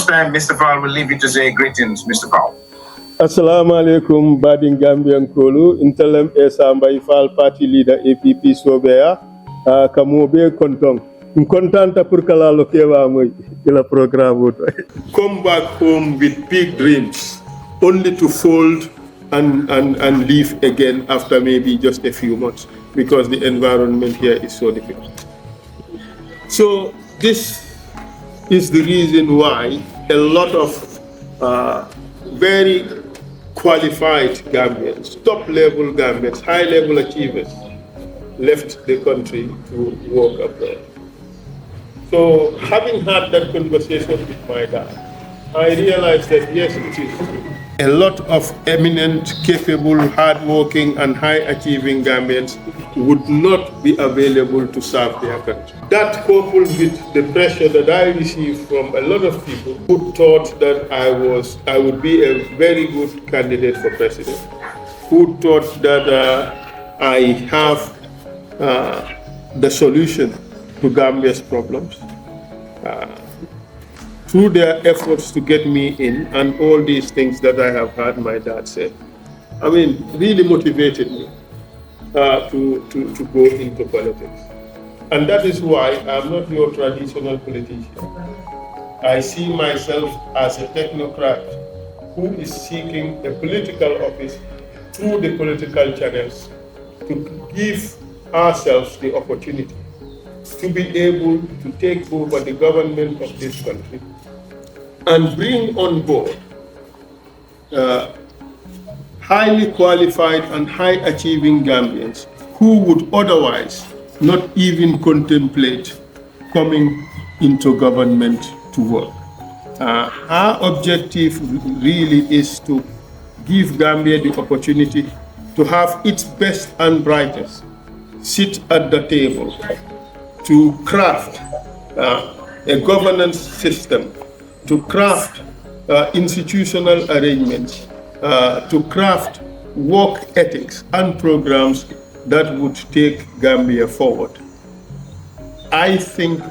time, Mr. Faal will leave you to say greetings, Mr. Faal. Assalamu alaikum, Badin Gambian Kolu, Intelem Essa Faal Party Leader APP Sobea, Kamobe Kontong. Contenta por kala lo kewa moy ila programme. Come back home with big dreams, only to fold and leave again after maybe just a few months, because the environment here is so difficult. So this is the reason why a lot of very qualified Gambians, top-level Gambians, high-level achievers left the country to work abroad. So having had that conversation with my dad, I realized that yes, it is a lot of eminent, capable, hardworking, and high-achieving Gambians would not be available to serve their country. That, coupled with the pressure that I received from a lot of people who thought that I would be a very good candidate for president, who thought that I have the solution to Gambia's problems, through their efforts to get me in, and all these things that I have heard my dad say, I mean, really motivated me to go into politics. And that is why I'm not your traditional politician. I see myself as a technocrat who is seeking a political office through the political channels to give ourselves the opportunity to be able to take over the government of this country and bring on board highly qualified and high-achieving Gambians who would otherwise not even contemplate coming into government to work. Our objective really is to give Gambia the opportunity to have its best and brightest sit at the table to craft a governance system, to craft institutional arrangements, to craft work ethics and programs that would take Gambia forward. I think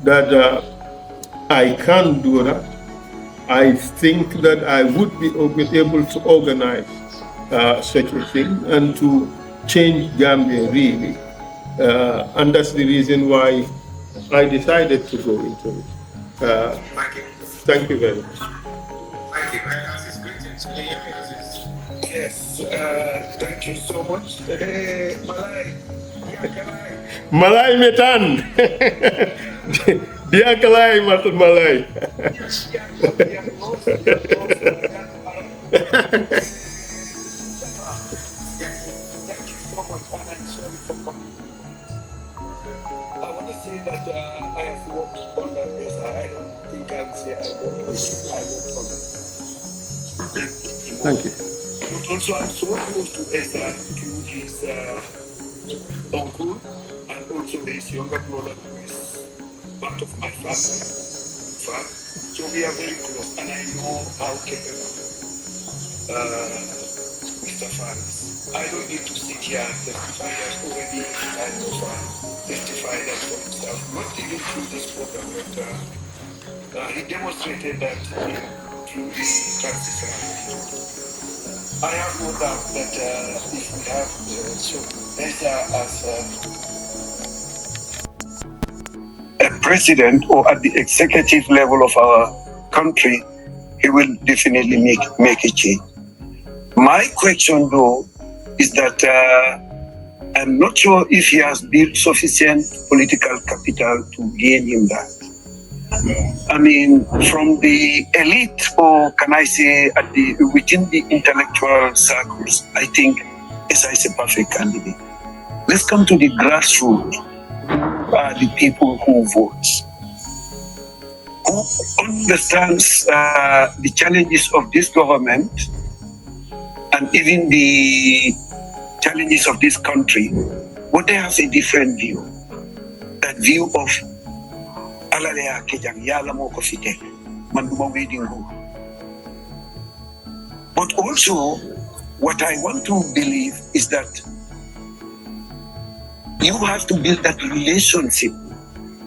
that I can do that. I think that I would be able to organize such a thing and to change Gambia really. And that's the reason why I decided to go into it. Thank you. Thank you very much. Thank you. Aziz, greetings. Can you hear me, Aziz? Yes, thank you so much. Malay, Malay metan. Dia kalai matut Malay. I want to say that I have worked on that base. I don't think I would say I worked on that. Thank you. But also I'm so close to Essa, to his uncle, and also his younger brother who is part of my family. So we are very close, and I know how capable Mr. Faal is. I don't need to sit here and testify. He has already kind of testified that for himself, not even through this program, but he demonstrated that through this transition. I have no doubt that if we have Essa as a president or at the executive level of our country, he will definitely make a change. My question, though, is that I'm not sure if he has built sufficient political capital to gain him that. I mean, from the elite, or can I say within the intellectual circles, I think Essa is a perfect candidate. Let's come to the grassroots, the people who vote, who understands the challenges of this government and even the challenges of this country, but they have a different view. That view of alalea kejang yala mo ko fite manduma wedding go. But also, what I want to believe is that you have to build that relationship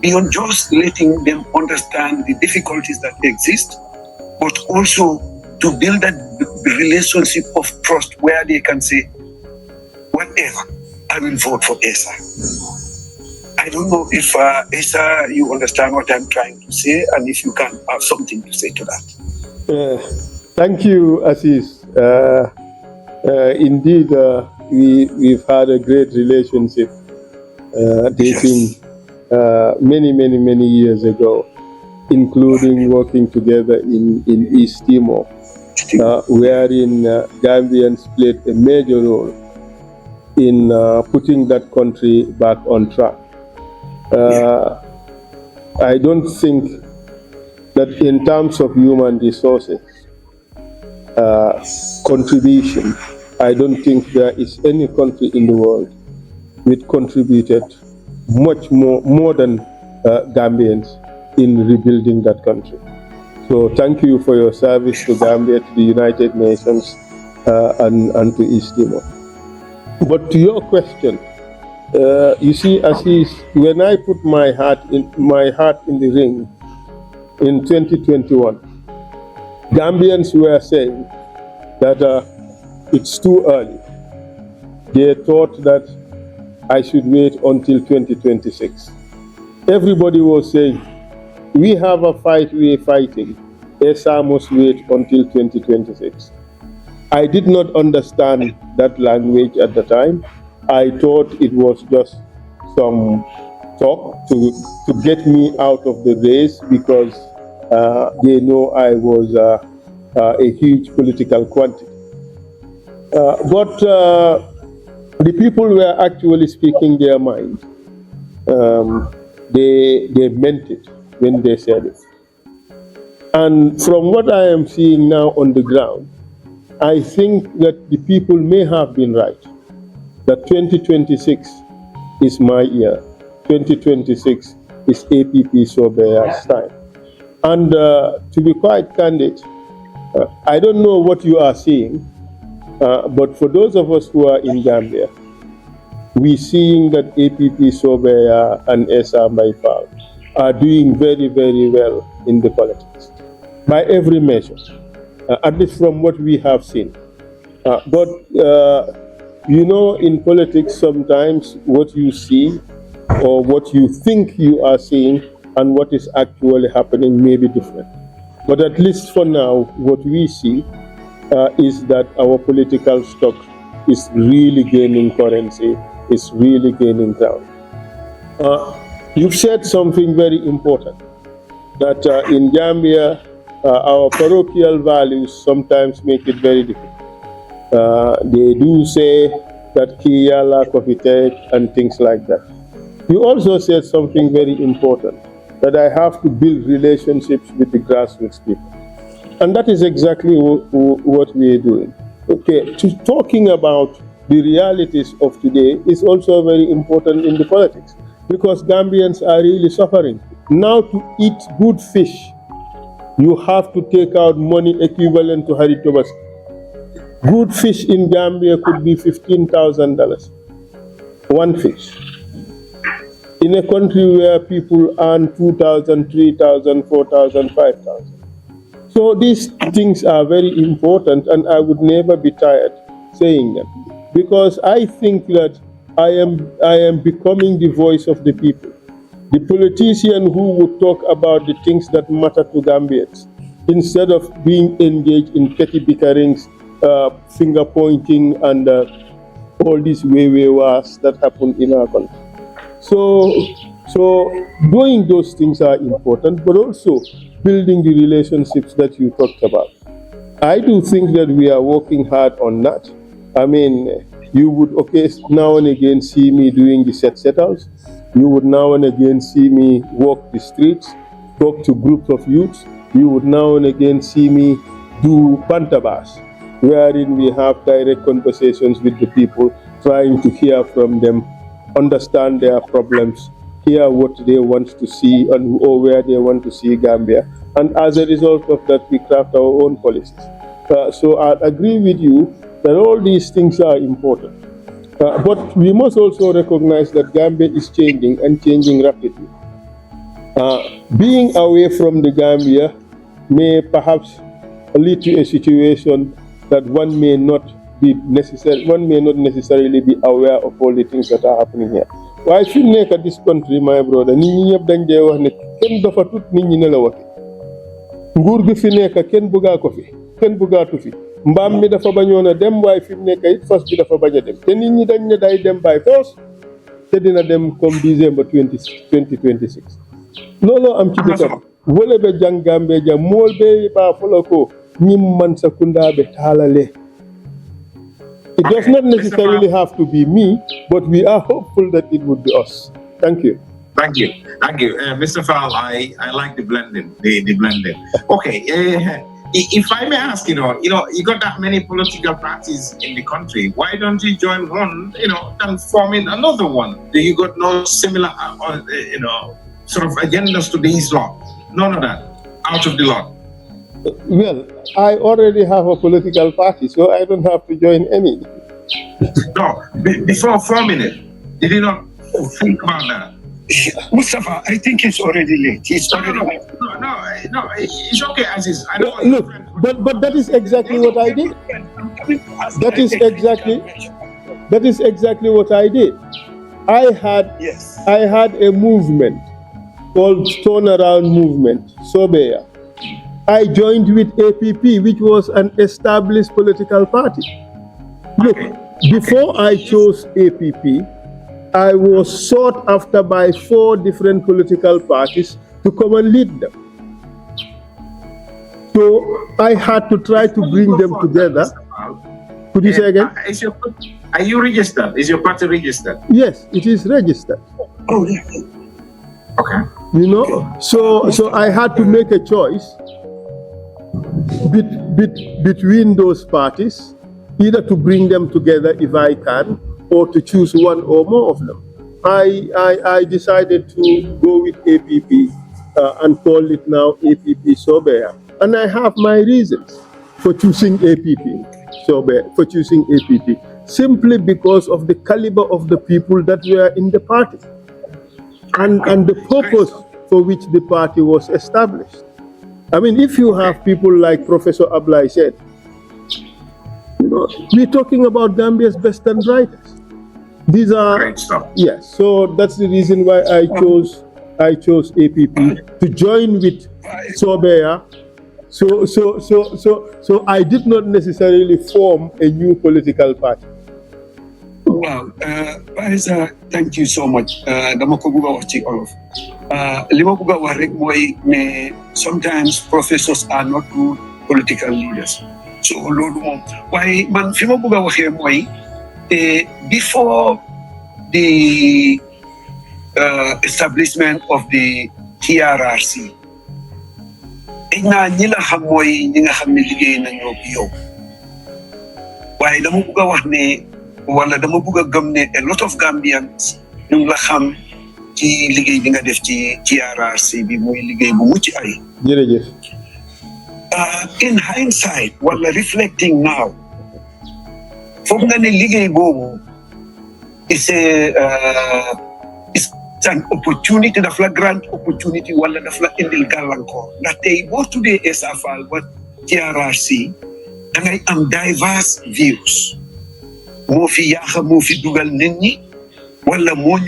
beyond just letting them understand the difficulties that exist, but also to build that relationship of trust where they can say, whatever, I will vote for Essa. I don't know if Essa, you understand what I'm trying to say, and if you can have something to say to that. Thank you, Assis. Indeed, we've had a great relationship dating many years ago, including working together in East Timor, wherein Gambians played a major role in putting that country back on track. I don't think that in terms of human resources contribution, I don't think there is any country in the world which contributed much more than Gambians in rebuilding that country. So thank you for your service to Gambia, to the United Nations, and to East Timor. But to your question, you see, Assis, when I put my hat in the ring in 2021, Gambians were saying that it's too early. They thought that I should wait until 2026. Everybody was saying, we have a fight we're fighting. Essa must wait until 2026. I did not understand that language at the time. I thought it was just some talk to get me out of the race because they know I was a huge political quantity. But the people were actually speaking their mind. They meant it when they said it. And from what I am seeing now on the ground, I think that the people may have been right, that 2026 is my year. 2026 is APP Sobeya's time. And to be quite candid, I don't know what you are seeing, but for those of us who are in Gambia, we're seeing that APP Sobeya and Essa Faal are doing very well in the politics, by every measure, at least from what we have seen. But you know, in politics, sometimes what you see or what you think you are seeing and what is actually happening may be different. But at least for now, what we see is that our political stock is really gaining currency, is really gaining ground. You've said something very important, that in Gambia, our parochial values sometimes make it very difficult. They do say that Kiyala, Kofitek, and things like that. You also said something very important, that I have to build relationships with the grassroots people. And that is exactly what we are doing. Okay, talking about the realities of today is also very important in the politics, because Gambians are really suffering. Now to eat good fish, you have to take out money equivalent to Haritobas. Good fish in Gambia could be $15,000, one fish. In a country where people earn 2,000, 3,000, 4,000, 5,000. So these things are very important, and I would never be tired saying them, because I think that I am becoming the voice of the people. The politician who would talk about the things that matter to Gambians, instead of being engaged in petty bickerings, finger pointing, and all these wars that happen in our country. So doing those things are important, but also building the relationships that you talked about. I do think that we are working hard on that. I mean, you would now and again see me doing the set-outs. You would now and again see me walk the streets, talk to groups of youths. You would now and again see me do bantabas, wherein we have direct conversations with the people, trying to hear from them, understand their problems, hear what they want to see or where they want to see Gambia. And as a result of that, we craft our own policies. So I agree with you that all these things are important. But we must also recognize that Gambia is changing, and changing rapidly. Being away from the Gambia may perhaps lead to a situation that one may not necessarily be aware of all the things that are happening here. Why fi nekk this country, my brother, nit ñi ñëpp dañ dee wax ne kenn dafa tut nit ñi ne la wati nguur gi fi nekk kenn bëggaatu fi mbaam mi dafa bañoon a dem waaye fi mu nekk it fas bi dafa bañ a dem te nit ñi dañ ne day dem by force te dina dem comme December 2026 looloo am ci dëkk wole be jangambe ja mool be ba fula ko ñim man sa kundaabe taalale. It does not necessarily have to be me, but we are hopeful that it would be us. Thank you. Thank you. Mr. Faal, I like the blending. Okay, if I may ask, you got that many political parties in the country. Why don't you join one, and forming another one? You got no similar, sort of agendas to these lot? None of that. Out of the lot. Well, I already have a political party, so I don't have to join any. No, before forming it, did you not think about that? Mustafa, I think it's already late. No, it's okay as is. I don't Look, but that is exactly what I did. That is exactly what I did. I had a movement called Turnaround Movement, Sobeya. I joined with APP, which was an established political party. Look, before I chose APP, I was sought after by 4 different political parties to come and lead them. So I had to try to bring them together. Could you say again? Are you registered? Is your party registered? Yes, it is registered. Oh, yeah. Okay. So I had to make a choice between those parties, either to bring them together if I can, or to choose one or more of them. I decided to go with APP and call it now APP Sobeya. And I have my reasons for choosing APP Sobeya, simply because of the caliber of the people that were in the party and the purpose for which the party was established. I mean, if you have people like Professor Ablai said, we're talking about Gambia's best and brightest. These are great stuff. Yes. So that's the reason why I chose APP to join with Sobeya. So I did not necessarily form a new political party. Wow, Paisa, thank you so much. Dama ko buga wax ci olof. Li ma buga wax rek mooy ne sometimes professors are not good political leaders. So loolu moom waaye man fi ma buga waxee mooy before the establishment of the TRRC, ñi la xam mooy ñi nga xam ne liggéey nañoo ak yow waaye dama buga wax ne wala dama bëgg a gëm ne a lot of Gambians ñu ngi la xam ci liggéey bi nga def ci TRRC bi muy liggéey bu mucc ay. jërëjëf. In hindsight wala reflecting now foog nga ne liggéey boobu it's an opportunity, daf la grand opportunity wala daf la indil gàllankoor ndax tey boo tuddee Essa Faal ba TRRC da ngay am diverse views. moo fi yaaxa moo fi dugal nit ñi wala moo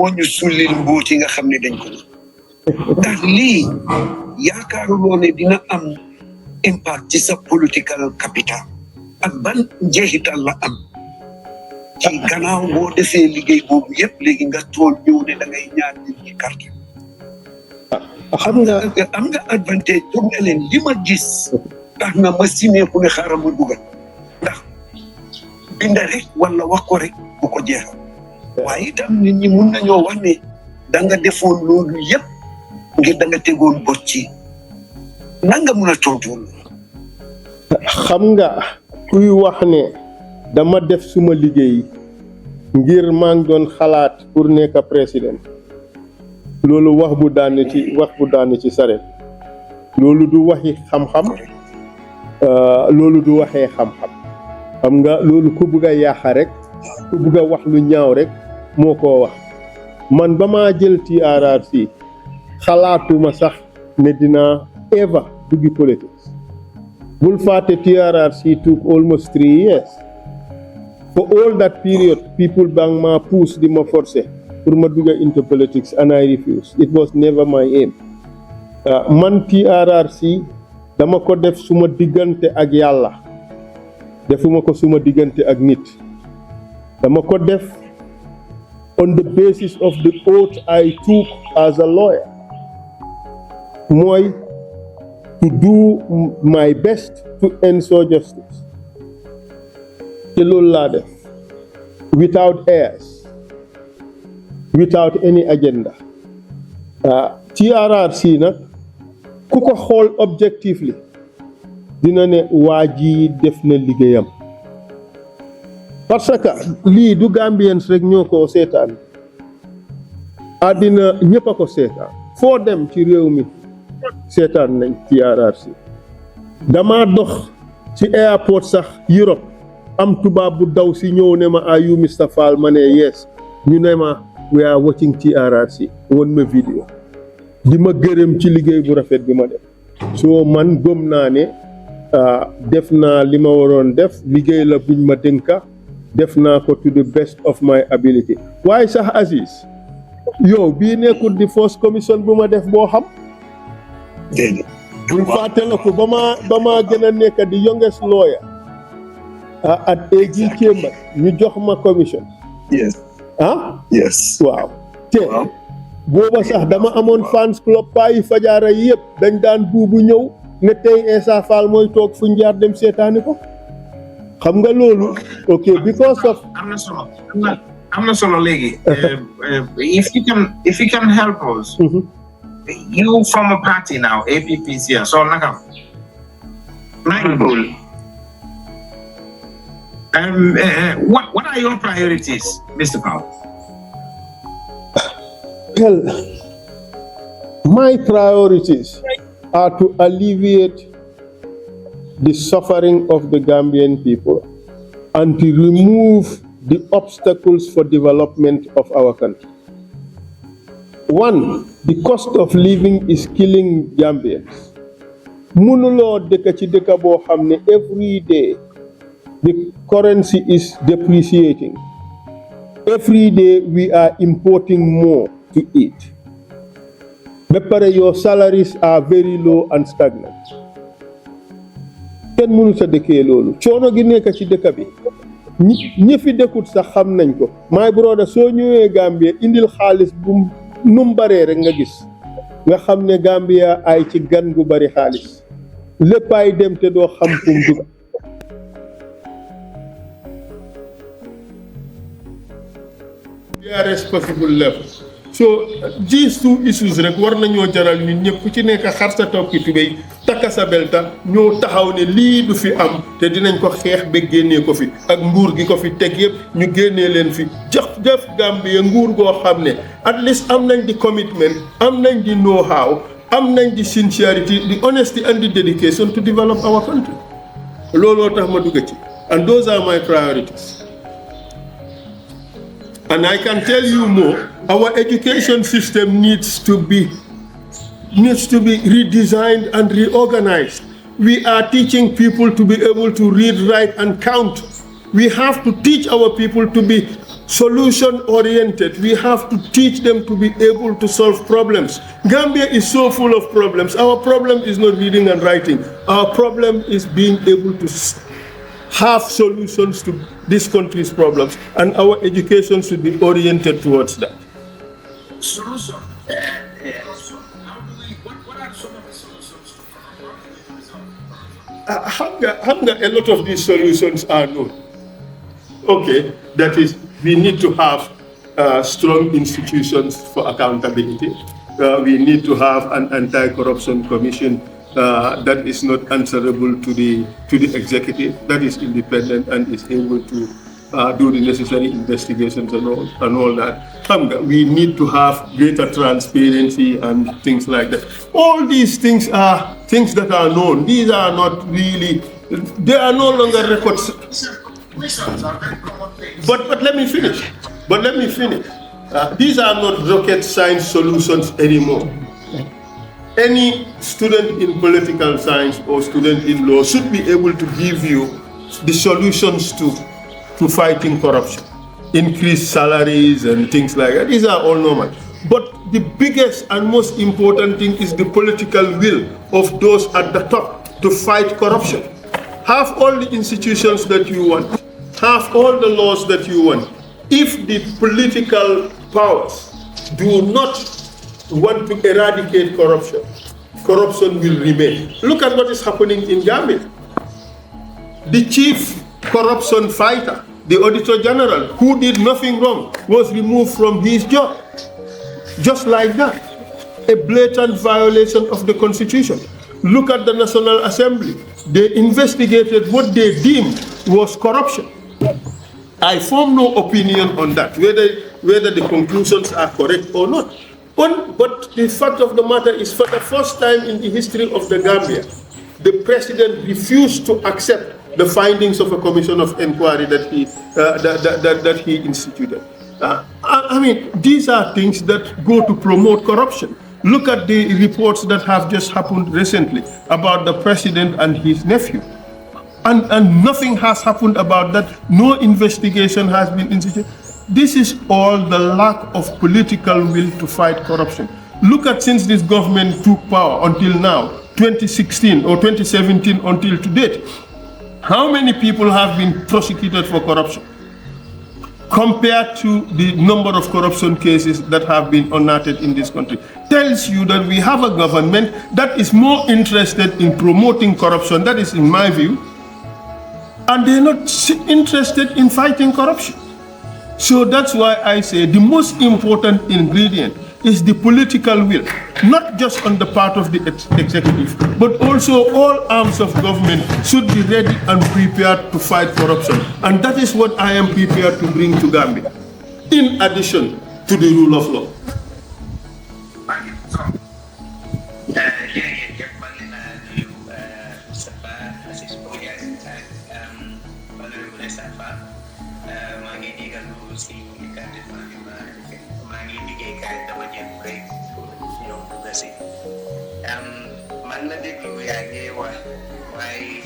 ñu sullil mbooti nga xam ne dañ ko ndax lii yaakaaruloo ne dina am impact ci sa political capital ak ban njeexital la am ci gannaaw boo defee liggéey boobu yëpp léegi nga tool ñëw ne da ngay ñaan nit ñi carte xam nga am nga advantage pour nga leen li ma gis tax na ma simee ku ne xaaral ma dugal ndax binda rek wala wax ko rek bu ko jeexal waaye itam nit ñi mun nañoo wax ne da nga defoon loolu yëpp ngir da nga tegoon bot ci nan nga mun a tontu xam nga kuy wax ne dama def suma liggéey ngir maa ngi doon xalaat pour nekk président loolu wax bu daanu ci saret loolu du waxi xam-xam loolu du waxee xam-xam xam nga loolu ku bugg a yàqa rek ku bugg a wax lu ñaaw rek moo koo wax man ba maa jël TRRC xalaatuma sax ne dinaa ever duggi politique Bulfate TRRC took almost 3 years. For all that period, people bang ma push di ma force pour ma duga into politics and I refused. It was never my aim. Man TRRC dama ko def suma digante ak Yalla. Defuma ko suma digante ak nit. Dama ko def on the basis of the oath I took as a lawyer. Moy to do my best to ensure justice. Te loolu laa def without airs, without any agenda. TRRC nag ku ko xool objectively dina ne waa ji def na liggéeyam parce que lii du Gambians rek ñoo ko seetaan àddina ñëpp a ko seetaan foo dem ci réew mi seetaan nañ TRRC. dama dox ci airport sax Europe am tubaab bu daw si ñëw ne ma are you Mr. Faal ma ne yes ñu ne ma we are watching TRRC won ma vidéo di ma gërëm ci liggéey bu rafet bi ma def so man gëm naa ne def naa li ma waroon def liggéey la buñ ma dénka def naa ko to the best of my ability. waaye sax Aziz yow bii nekkul di first commission bu ma def boo xam bul fàtte la ko ba ma gën a nekk di youngest lawyer at H.E Chamber ñu jox ma commission. Yes. Yes. waaw te booba sax dama amoon fans club paayi fajaara yi yëpp dañ daan buubu ñëw ne tey Essa Faal mooy toog fu njaar dem seetaani ko xam nga loolu ok because of am na solo léegi if you can help us you form a party now APPC so nakam what are your priorities Mr. Faal? Well, my priorities are to alleviate the suffering of the Gambian people and to remove the obstacles for development of our country. One, the cost of living is killing Gambians. Mënuloo dëkk ci dëkk boo xam ne every day the currency is depreciating. Every day we are importing more to eat. But your salaries are very low and stagnant. Kenn mënu sa dëkkee loolu coono gi nekk ci dëkk bi ñi fi dëkkut sax xam nañ ko my brother soo ñëwee Gambia indil xaalis bu num baree rek nga gis nga xam ne Gambia ay ci gan gu bari xaalis léppay dem te doo xam fu mu dugg. Responsible level. So these two issues rek war nañoo jaral nit ñëpp ku ci nekk xar sa tokki tubéy takka sa belta ñoo taxaw ne lii du fi am te dinañ ko xeex ba génnee ko fi ak nguur gi ko fi teg yëpp ñu génnee leen fi jëf Gambia nguur goo xam ne at least am nañ di commitment am nañ di know-how am nañ di sincerity the honesty and the dedication to develop our country looloo tax ma dugg ci and those are my priorities. And I can tell you more, our education system needs to be redesigned and reorganized. We are teaching people to be able to read, write, and count. We have to teach our people to be solution-oriented. We have to teach them to be able to solve problems. Gambia is so full of problems. Our problem is not reading and writing. Our problem is being able to have solutions to this country's problems, and our education should be oriented towards that. Solution. What are some of the solutions? A lot of these solutions are known. Okay, that is, we need to have strong institutions for accountability. We need to have an anti-corruption commission that is not answerable to the executive, that is independent and is able to do the necessary investigations and all that. We need to have greater transparency and things like that. All these things are things that are known. These are not really, they are no longer records. But let me finish. These are not rocket science solutions anymore. any student in political science or student in law should be able to give you the solutions to fighting corruption. Increased salaries and things like that. These are all normal. But the biggest and most important thing is the political will of those at the top to fight corruption. Have all the institutions that you want, have all the laws that you want. If the political powers do not want to eradicate corruption, corruption will remain. Look at what is happening in Gambia. The chief corruption fighter, the Auditor General, who did nothing wrong, was removed from his job. Just like that. A blatant violation of the Constitution. Look at the National Assembly. They investigated what they deemed was corruption. I form no opinion on that, whether the conclusions are correct or not. But the fact of the matter is, for the first time in the history of the Gambia, the president refused to accept the findings of a commission of inquiry that he instituted. I mean, these are things that go to promote corruption. Look at the reports that have just happened recently about the president and his nephew. And nothing has happened about that. No investigation has been instituted. This is all the lack of political will to fight corruption. Look at since this government took power until now, 2016 or 2017 until to date, how many people have been prosecuted for corruption compared to the number of corruption cases that have been unearthed in this country? Tells you that we have a government that is more interested in promoting corruption, that is in my view, and they're not interested in fighting corruption. So that's why I say the most important ingredient is the political will, not just on the part of the executive, but also all arms of government should be ready and prepared to fight corruption. And that is what I am prepared to bring to Gambia, in addition to the rule of law. Man la déglu yaa ngi wax waaye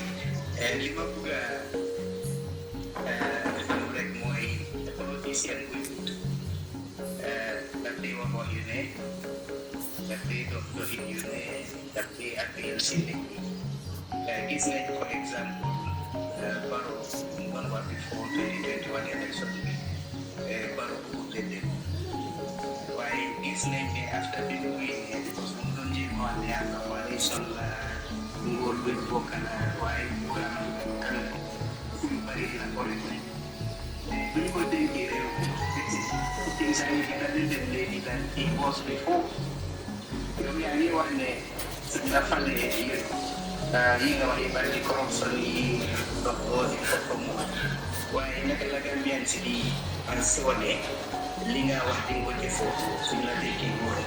li ma bëgg a defal rek mooy politicien buy wut daf day wax yu ne daf day dox doxin yu ne daf day appel si nit ñi gis nañ for exemple Barrow mu doon wax before 2021 election bi Barrow bu tëddee waaye gis nañ ne after bi mu génnee because mu doon jéem a wax ne ak coalition la nguur bi bokk na waaye mu kan fu bari la ko rek bu ñu ko dénkee réew things are gën a dem léegi than it was before. yow yaa ngi wax ne suñ la falee yi nga wax yi bari corruption yi ndox doo di ko mu waaye naka la Gambien si di wane li nga wax di ko jëfoo suñ la dénkee nguur.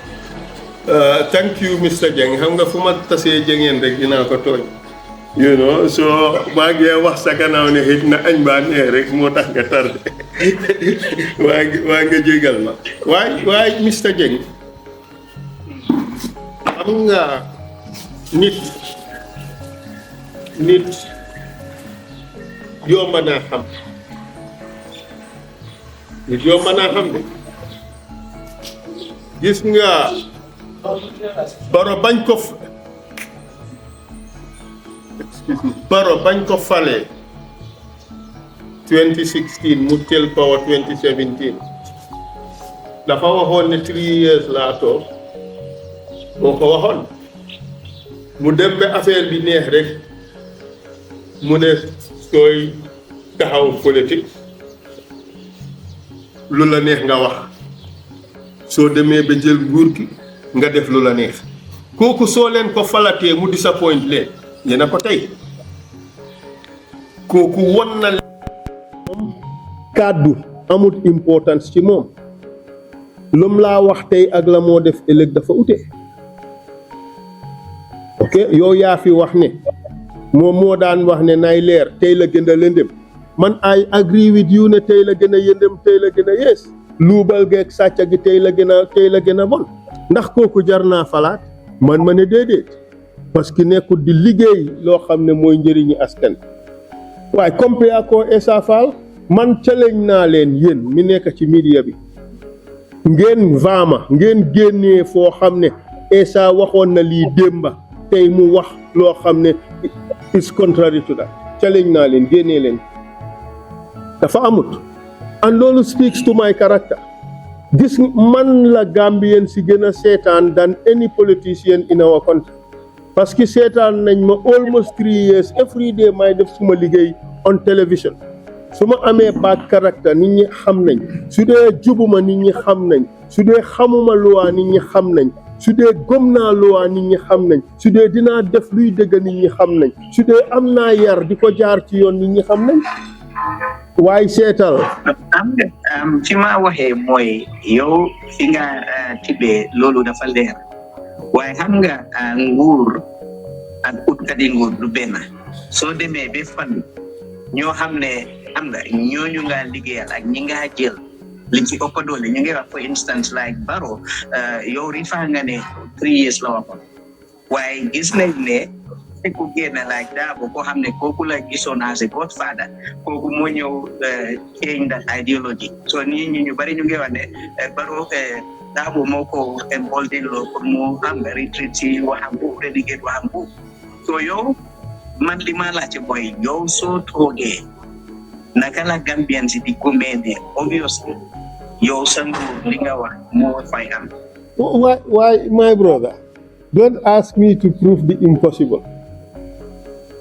Thank you, Mr. Jeng. Xam nga fu ma tasee jengeen rek dinaa ko tooñ. You know, so maa ngi wax sa gannaaw ne xëj na añ baa neex rek moo tax nga tardé waa nga jégal ma waaye Mr. Jeng, xam nga nit yomb naa xam de gis nga Barrow bañ ko falee 2016 mu tel power 2017 dafa waxoon ne 3 years laa toog moo ko waxoon mu dem ba affaire bi neex rek mu ne sooy taxaw politique lu la neex nga wax soo demee ba jël nguur gi nga def lu la neex kooku soo leen ko falatee mu disappoint leen yéen a ko tey kooku won na moom kàddu amul importance ci moom lum laa wax tey ak la moo def ëllëg dafa ute ok yow yaa fi wax ne moom moo daan wax ne nay leer tey la gën a lëndëm man I agree with you ne tey la gën a yëndëm tey la gën a yees luubal geeg sàcca gi tey la gën a bon ndax kooku jar naa falaat man ma ne déedéet parce que nekkul di liggéey loo xam ne mooy njëriñi askan waaye compare ko Essa Faal man challenge naa leen yéen mi nekk ci media bi ngeen vaama ngeen génnee foo xam ne Essa waxoon na lii démba tey mu wax loo xam ne is contrary to that challenge naa leen génnee leen dafa amut and loolu speaks to my character gis man la Gambien si gën a seetaan than any politician in our country parce que seetaan nañ ma almost 3 years every day may def suma liggéey on television su ma amee bad character nit ñi xam nañ su dee jubuma nit ñi xam nañ su dee xamuma luwaa nit ñi xam nañ su dee gëm naa luwaa nit ñi xam nañ su dee dinaa def luy dëgg nit ñi xam nañ su dee am naa yar di ko jaar ci yoon nit ñi xam nañ waaye seetal fi ma waxee mooy yow fi nga tibbee loolu dafa leer waaye xam nga nguur ak utkati nguur du benn soo demee ba fan ñoo xam ne am nga ñooñu nga liggéeyal ak ñi nga jël li ci ëpp doole ñu ngi wax for instance like Barrow yow rifa nga ne 3 years la waxoon waaye gis nañ ne ku génn like Darboe koo xam ne kooku la gisoon as a godfather kooku moo ñëw change that ideology so nit ñi ñu bari ñu ngi wax ne Barrow Darboe moo ko embolden loo pour mu am retreat ci waxam boobu relegate waxam boobu so yow man li ma laajte mooy yow soo toogee naka la Gambian si di gomee ne obviously yow sa nguur li nga wax moo fay am. Why, my brother, don't ask me to prove the impossible.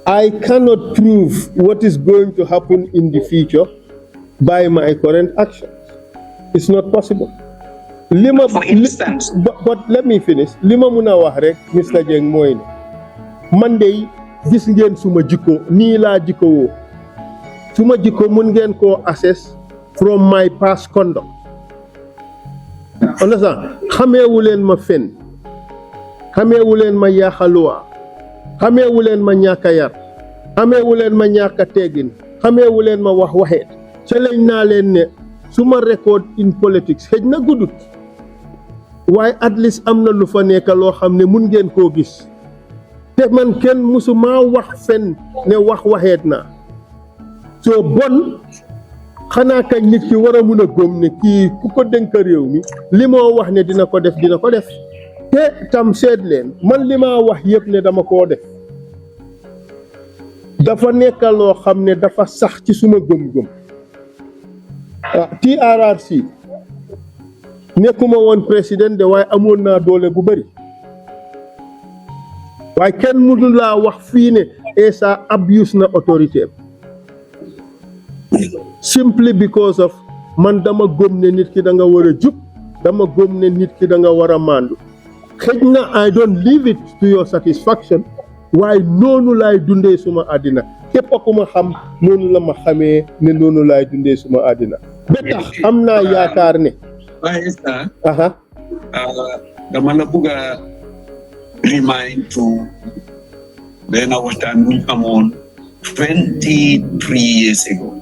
I cannot prove what is going to happen in the future by my current actions. It's not possible. For instance, but let me finish. Lima muna wax rek Mr. Jeng mooy ne man de gis ngeen suma jikko nii laa jikko woo suma jikko mun ngeen koo assess from my past conduct. Understand? Xameewu leen ma fen xameewu leen ma yaaxaluwaa xameewu leen ma ñàkk a yar xameewu leen ma ñàkk a teggin xameewu leen ma wax waxeet challenge naa leen ne suma record in politics xëj na guddut waaye at least am na lu fa nekk loo xam ne mun ngeen koo gis te man kenn musu maa wax fen ne wax waxeet naa soo bon xanaa kañ nit ki war a mun a gëm ne kii ku ko dénk réew mi li moo wax ne dina ko def te tam seet leen man li ma wax yëpp ne dama koo def dafa nekk loo xam ne dafa sax ci suma gëm-gëm TRRC nekkuma woon président de waaye amoon naa doole bu bëri waaye kenn mënu laa wax fii ne Essa abuse na autorité simply because of man dama gëm ne nit ki da nga war a jub dama gëm ne nit ki da nga war a maandu xëj na I don't leave it to your satisfaction waaye noonu laay dundee suma àddina képp ku ma xam noonu la ma xamee ne noonu laay dundee suma àddina ba tax am naa yaakaar ne waaye dama la bëgg a remind to benn waxtaan bu ñu amoon 23 years ago.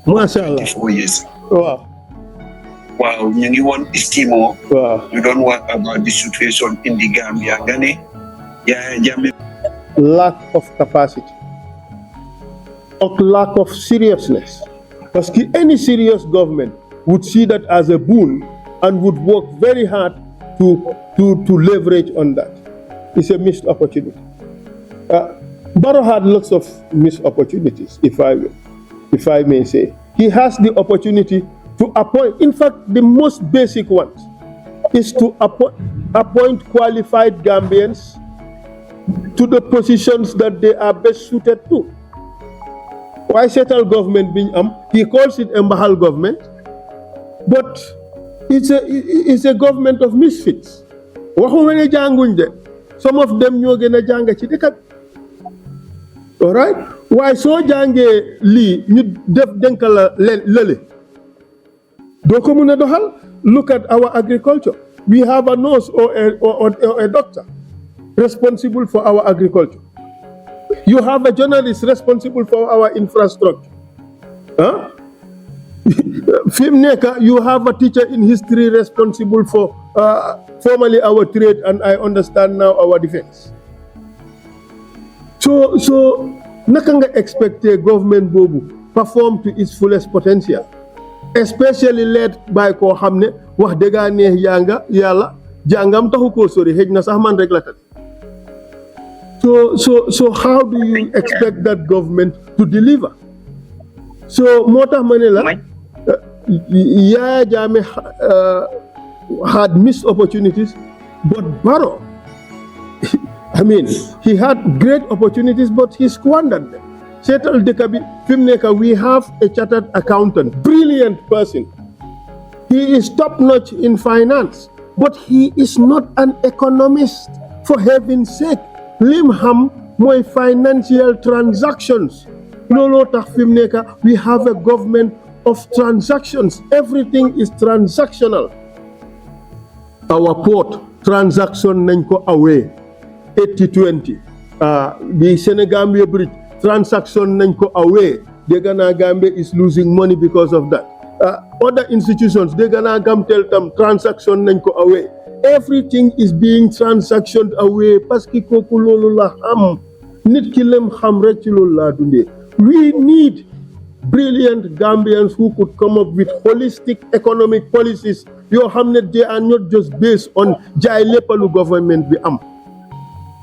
Masha Allah. 24 years. Wow. Wow, ñu ngi woon Istimo. Wow. You don't worry about the situation in the Gambia. Gane, Yaya Jammeh. Lack of capacity. Or lack of seriousness. Because any serious government would see that as a boon and would work very hard to leverage on that. It's a missed opportunity. Barrow had lots of missed opportunities, if I may say. He has the opportunity to appoint, in fact, the most basic ones is to appoint qualified Gambians to the positions that they are best suited to. Why settle government being he calls it a Mbahal government, but it's a government of misfits. Some of them ñoo gën a jàng ci dëkk bi. All right? Why soo jàngee lii ñu def dénk la lële doo ko mën a doxal. Look at our agriculture. We have a nurse or a doctor responsible for our agriculture. You have a journalist responsible for our infrastructure. You have a teacher in history responsible for formerly our trade, and I understand now our defense. So naka nga expect government boobu perform to its fullest potential, especially led by koo xam ne wax dëgg neex yàlla jàngam taxu koo sori xëj na sax man rek la tane. So how do you expect that government to deliver? So moo tax ma ne la Yaya Jammeh had missed opportunities, but Barrow, I mean, he had great opportunities, but he squandered them. Seetal dëkk bi fi mu nekk we have a chartered accountant, brilliant person. He is top notch in finance, but he is not an economist. For heaven's sake, lim xam mooy financial transactions. Looloo tax fi mu nekk we have a government of transactions. Everything is transactional. Our port transaction nañ ko away 80-20. The Senegambia bridge transaction nañ ko away. Dégg naa Gambia is losing money because of that. Other institutions dégg naa Gamtel tam transaction nañ ko away. Everything is being transactioned away parce que kooku loolu la xam nit ki lem xam rek ci loolu laa dundee. We need brilliant Gambians who could come up with holistic economic policies yoo xam ne they are not just based on jaay léppalu government bi am.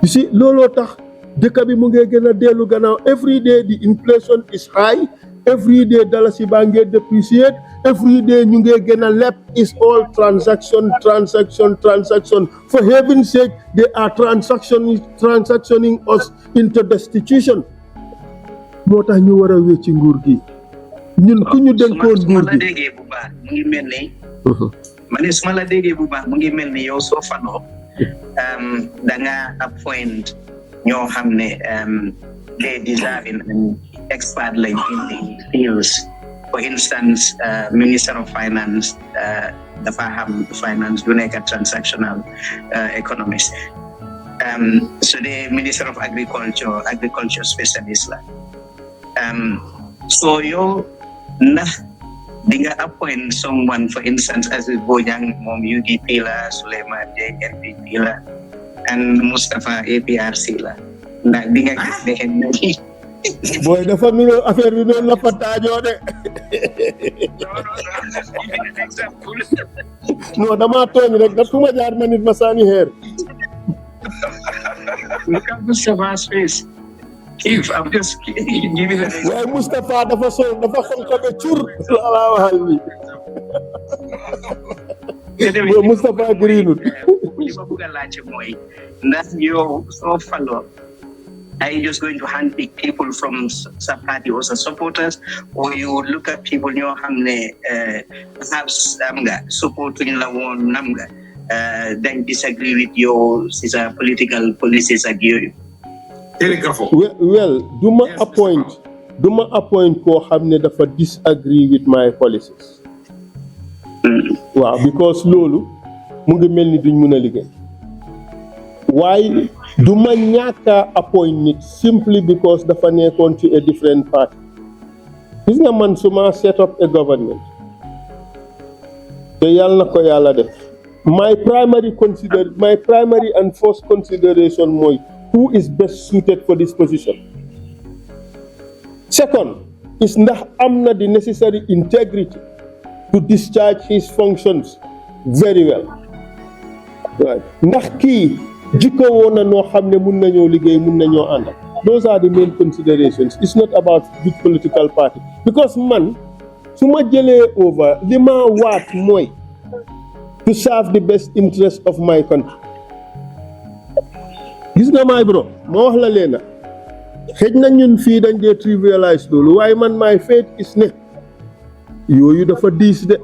You see looloo tax dëkk bi mu ngi gën a dellu gannaaw. Every day the inflation is high, every day dalasi baa ngi depreciate, every day ñu ngi gën a leb. Is all transaction. For heaven's sake, they are transactioning us into destitution. moo tax ñu war a wécci nguur gi ñun ku ñu dénkoon nguur gi. su ma la déggee bu baax mu ngi mel ni yow soo faloo da nga appoint ñoo xam ne they deserving and expert lañ in the fields. For instance, Minister of Finance dafa xam finance du nekk transactional economist. So the Minister of Agriculture specialist la. So you di nga appoint someone, for instance, as Bojang moom UDP la, Suleiman J NPP la, and Mustafa APRC la. Ndax di nga gis ne boy dafa nuroo affaire bi noonu la fa taajoo de. non dama tooñ rek da tuma jaar ma nit ma saani xeer. Look at Mustafa's face. I'm just giving an example. waaye Mustafa dafa xonq ba cur la waxal bi. Mustafa greenut. li ma bëgg a laajte mooy ndax yow soo faloo are you just going to handpick people from some party or some supporters, or you look at people ñoo xam ne perhaps supporting la woon dañ disagree with your political policies ak yooyu. Well, duma appoint koo xam ne dafa disagree with my policies. waaw because loolu mu ngi mel ni duñ mën a liggéey. waaye duma ñàkk a appoint nit simply because dafa nekkoon ci a different party. gis nga man su ma set up a government te yàlla na ko yàlla def my primary and first consideration mooy who is best suited for this position. Second is ndax am na the necessary integrity to discharge his functions very well. Right. Ndax kii jikko woon na noo xam ne mun nañoo liggéey mun nañoo ànd. Those are the main considerations. It's not about which political party. Because man su ma jëlee over li ma waat mooy to serve the best interest of my country. gis nga my bro ma wax la leena xëj na ñun fii dañ dee trivialize loolu waaye man my faith is ne yooyu dafa diis de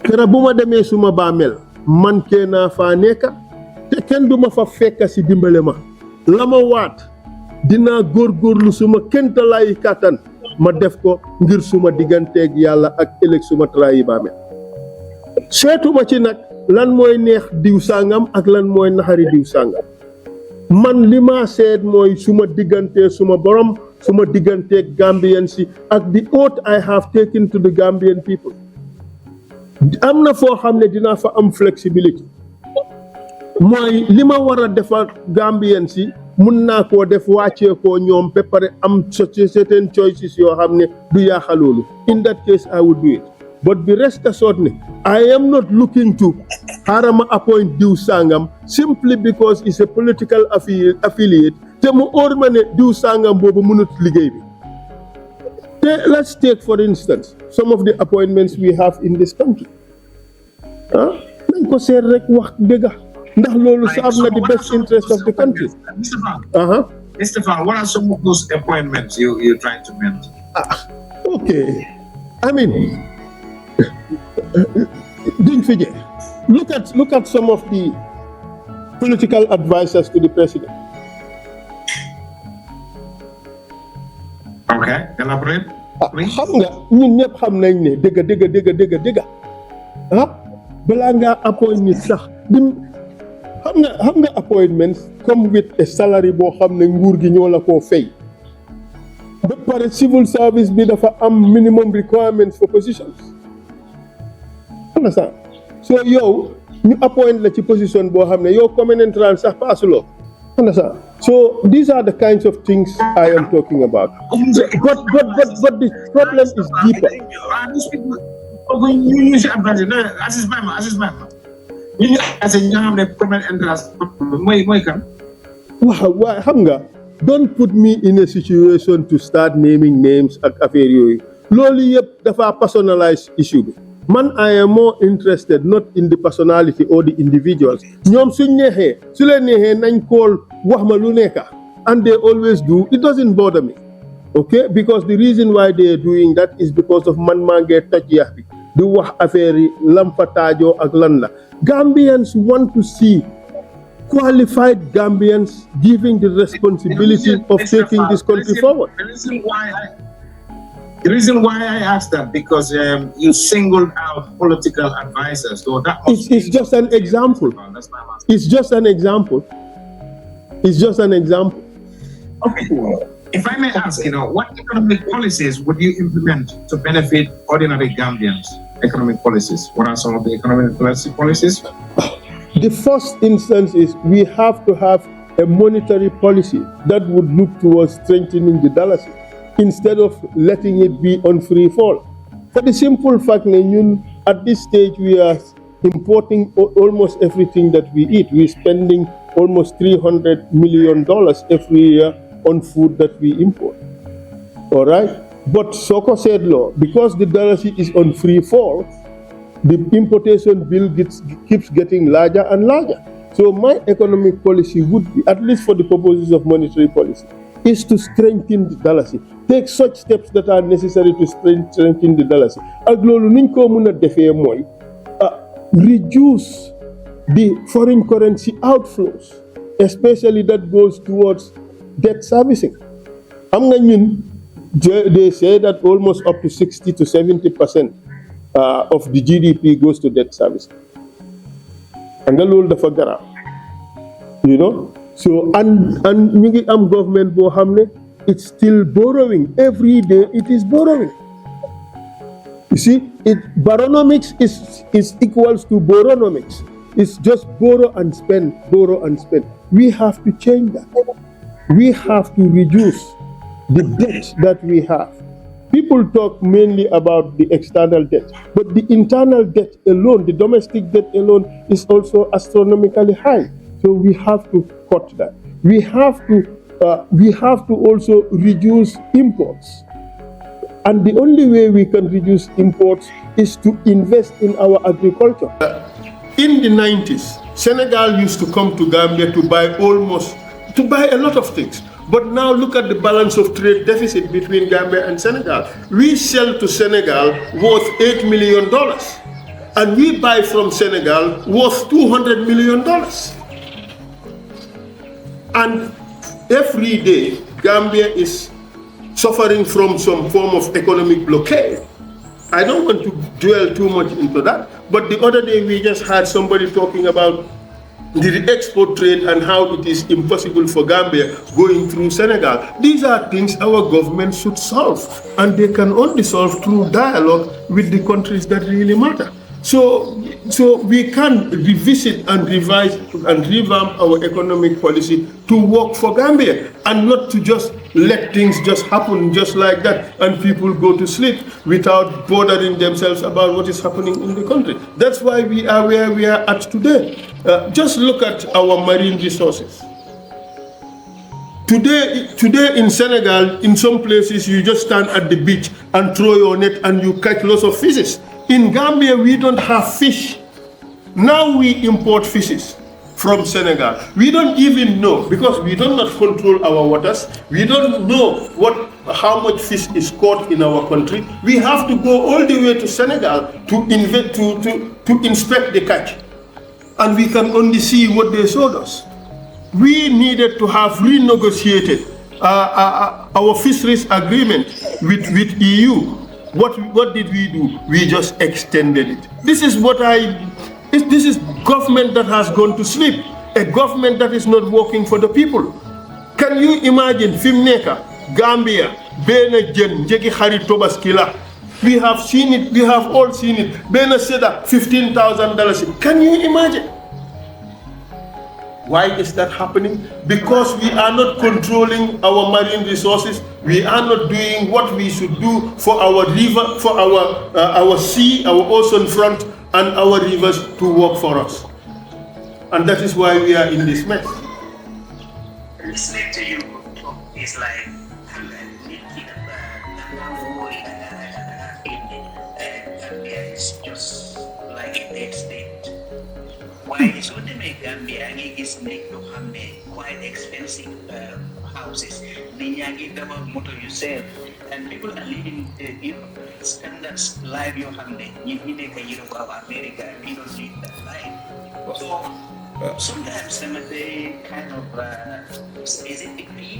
kera bu ma demee suma baamel man kee naa faa nekka te kenn du ma fa fekka si dimbale ma la ma waat dinaa góorgóorlu suma kéntalaayi kàttan ma def ko ngir suma digganteeg yàlla ak ëllëg suma trayi baamel seetuma ci nag lan mooy neex diw sàngam ak lan mooy naxari diw sàngam man li ma seet mooy suma diggante suma borom suma digganteeg Gambian si ak the oath I have taken to the Gambian people. am na foo xam ne dinaa fa am flexibility mooy li ma war a defar Gambien si mun naa koo def wàccee koo ñoom ba pare am certain choices yoo xam ne du yaaxa loolu. In that case I would do it. But be rest assured ne I am not looking to harama appoint diw sangam simply because it's a political affiliate te mu óor ma ne diw sangam boobu mënut liggéey bi. Let's take for instance some of the appointments we have in this country. Nañ ko seet rek wax dëgg ndax loolu serve na the best interest of the country. Mr. Faal, what are some of those appointments you're trying to mention? Okay, I mean, look at some of the political advisors to the president. Okay, elaborate. Xam nga ñun ñëpp xam nañ ne dëgg balaa ngaa appoint nit sax xam nga appointments come with a salary boo xam ne nguur gi ñoo la koo fay ba pare civil service bi dafa am minimum requirements for positions. Understand? So yow ñu appoint la ci position boo xam ne yow common entrance sax paasuloo. Understand? So these are the kinds of things I am talking about. But the problem is deeper. Waaw xam nga don't put me in a situation to start naming names ak affaire yooyu loolu yëpp dafa personalized issue bi man I am more interested not in the personality or the individuals ñoom su leen neexee nañ kool wax ma lu nekka and they always do. It doesn't bother me, okay, because the reason why they are doing that is because of man maa ngee toj yax bi di wax affaire yi lam fa taajoo ak lan la. Gambians want to see qualified Gambians giving the responsibility of taking this country forward. The reason why I asked that because you singled out political advisors. So that it's just an example. It's just an example. Okay. If I may ask, what economic policies would you implement to benefit ordinary Gambians? Economic policies. What are some of the economic policies? The first instance is we have to have a monetary policy that would look towards strengthening the dollar instead of letting it be on free fall. For the simple fact that at this stage we are importing almost everything that we eat. We're spending almost $300 million every year on food that we import. All right? But Soko said law, because the dollar is on free fall, the importation bill keeps getting larger and larger. So my economic policy would be, at least for the purposes of monetary policy, is to strengthen the dollar. Take such steps that are necessary to strengthen the dollar. Ak lolu niñ ko mëna défé moy reduce the foreign currency outflows, especially that goes towards debt servicing. They say that almost up to 60 to 70% of the GDP goes to debt servicing. And so and government it's still borrowing. Every day it is borrowing. You see, Baronomics is equals to Boronomics. It's just borrow and spend, borrow and spend. We have to change that. We have to reduce the debt that we have. People talk mainly about the external debt, but the internal debt alone, the domestic debt alone, is also astronomically high. So we have to cut that. We have to also reduce imports. And the only way we can reduce imports is to invest in our agriculture. In the 90s, Senegal used to come to Gambia to buy a lot of things. But now look at the balance of trade deficit between Gambia and Senegal. We sell to Senegal worth $8 million. And we buy from Senegal worth $200 million. And every day, Gambia is suffering from some form of economic blockade. I don't want to dwell too much into that, but the other day we just had somebody talking about the export trade and how it is impossible for Gambia going through Senegal. These are things our government should solve, and they can only solve through dialogue with the countries that really matter. So So we can revisit and revise and revamp our economic policy to work for Gambia and not to just let things just happen just like that and people go to sleep without bothering themselves about what is happening in the country. That's why we are where we are at today. Just look at our marine resources. Today in Senegal, in some places, you just stand at the beach and throw your net and you catch lots of fishes. In Gambia, we don't have fish. Now we import fishes from Senegal. We don't even know, because we do not control our waters. We don't know how much fish is caught in our country. We have to go all the way to Senegal to inspect the catch. And we can only see what they showed us. We needed to have renegotiated our fisheries agreement with EU. What did we do? We just extended it. This is government that has gone to sleep, a government that is not working for the people. Can you imagine Fimneka, Gambia, Bena Jen, Jeki Hari Tobaskila? We have seen it, we have all seen it. Bena Seda, $15,000. Can you imagine? Why is that happening? Because we are not controlling our marine resources. We are not doing what we should do for our river, for our sea, our ocean front, and our rivers to work for us. And that is why we are in this mess. Listening to you is like it's just like a dead state. Why is what they make Gambia is make to have quite expensive houses. Ninyagi double motor yourself, and people are living standards life you have you make a Europe of America, you don't live that life. So sometimes they kind of is it the people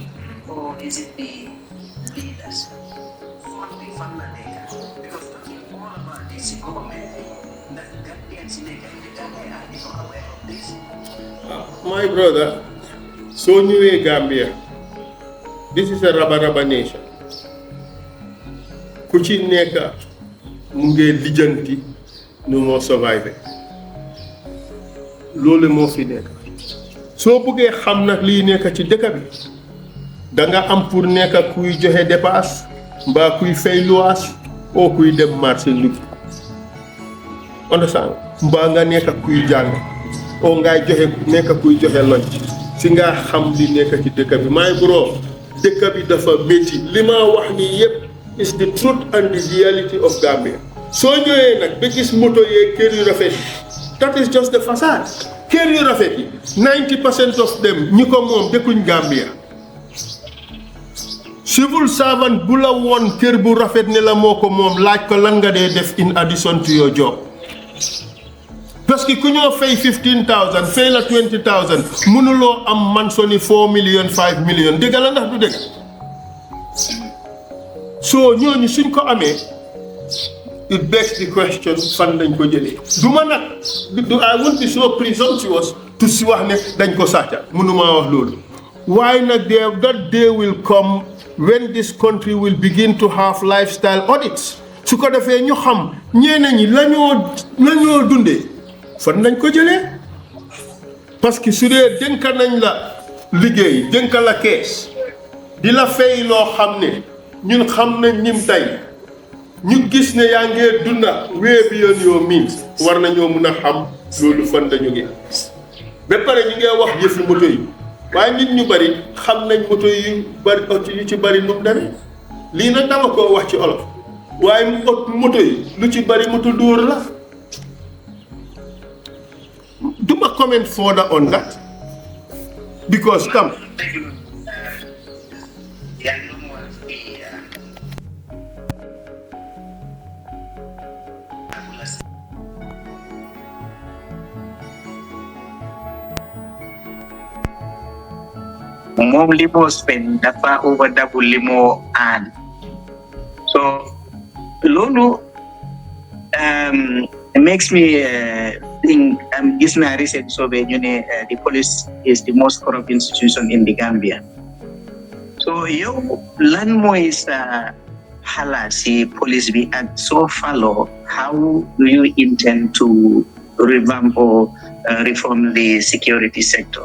or is it the leaders? Because talking all about this government, that Gambians in the Gambia are not aware of this. My brother, so new Gambia, this is a rubber nation. Kuchi neka munge lijanti no more survive. Lole mo fi neka. So buge xam nak li neka ci dëkk bi da nga am pour neka kuy joxe dépasse mba kuy fay luas o kuy dem marché lu. Understand? Mba nga neka kuy jàng o ngay joxe neka kuy joxe lunch si nga xam li neka ci dëkk bi. My bro, dëkk bi dafa metti. Li ma wax ni yépp is the truth and the reality of Gambia. So ñëwee nag ba gis moto yee kër yu rafet, that is just the facade. Kër yu rafet yi 90% of them ñi ko moom dëkkuñ Gambia. Civil servant bu la woon kër bu rafet ne la moo ko moom laaj ko lan nga dee def in addition to your job. Parce que ku ñoo fay 15,000 fay la 20,000 mënuloo am mansoni 4 million 5 million dëgg la ndax du dëgg. So ñooñu suñ ko amee it begs the question fan lañ ko jëlee. I won't be so presumptuous to si wax ne dañ ko sàcca mënuma wax loolu. Why nag that day will come when this country will begin to have lifestyle audits. Su ko defee ñu xam ñeneen ñi lañoo dundee fan lañ ko jëlee. Parce que su dee dénk nañ la liggéey dénk la kees di la fay loo xam ne ñun xam nañ ñim tey ñu gis ne yaa ngee dunda way beyond your means war nañoo mun a xam loolu fan dañu ngi ba pare ñu ngee wax yëfi moto yi waaye nit ñu bari xam nañ moto yu bari yu ci bari nu mu demee lii nag dama koo wax ci olof waaye moto yi lu ci bari moto dóor la. Duma comment further on that because come. Moom li moo spend dafa over double li moo aan so loolu makes me think gis naa recent survey ñu ne the police is the most corrupt institution in the Gambia. So yow lan mooy sa xalaat si police bi ak soo follow how do you intend to revamp or reform the security sector?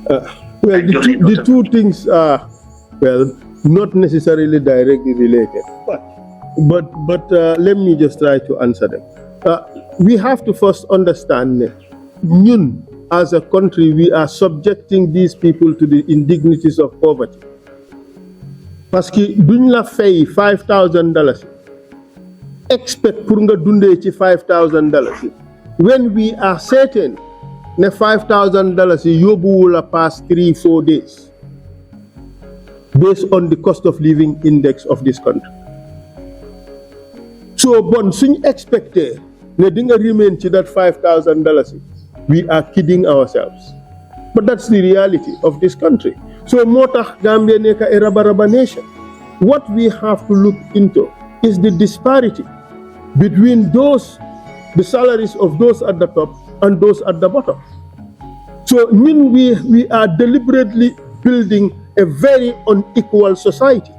Well, the two things are, well, not necessarily directly related, but let me just try to answer them. We have to first understand that ñun, as a country, we are subjecting these people to the indignities of poverty. Parce que duñ la fay $5,000 expect pour nga dundee ci $5,000 when we are certain ne $5,000 yóbbuwu la past 3-4 days based on the cost of living index of this country. So bon suñ expecté ne di nga remain ci that $5,000, we are kidding ourselves. But that's the reality of this country. So moo tax Gambia nekk a raba-raba nation. What we have to look into is the disparity between the salaries of those at the top and those at the bottom. So we are deliberately building a very unequal society,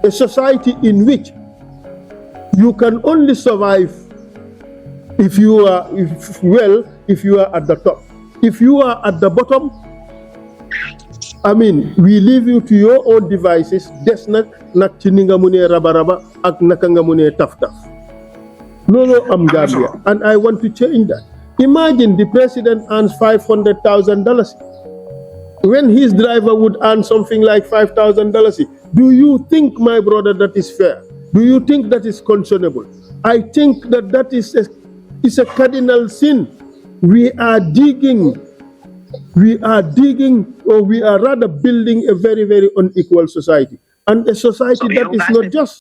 a society in which you can only survive if you are at the top. If you are at the bottom, I mean, we leave you to your own devices. Des nak ci ni nga mune raba-raba ak naka nga mune taf-taf. Lolo am Gambia, and I want to change that. Imagine the president earns $500,000. When his driver would earn something like $5,000, do you think, my brother, that is fair? Do you think that is conscionable? I think that is a cardinal sin. We are digging, or we are rather building a very, very unequal society. And a society that is not just.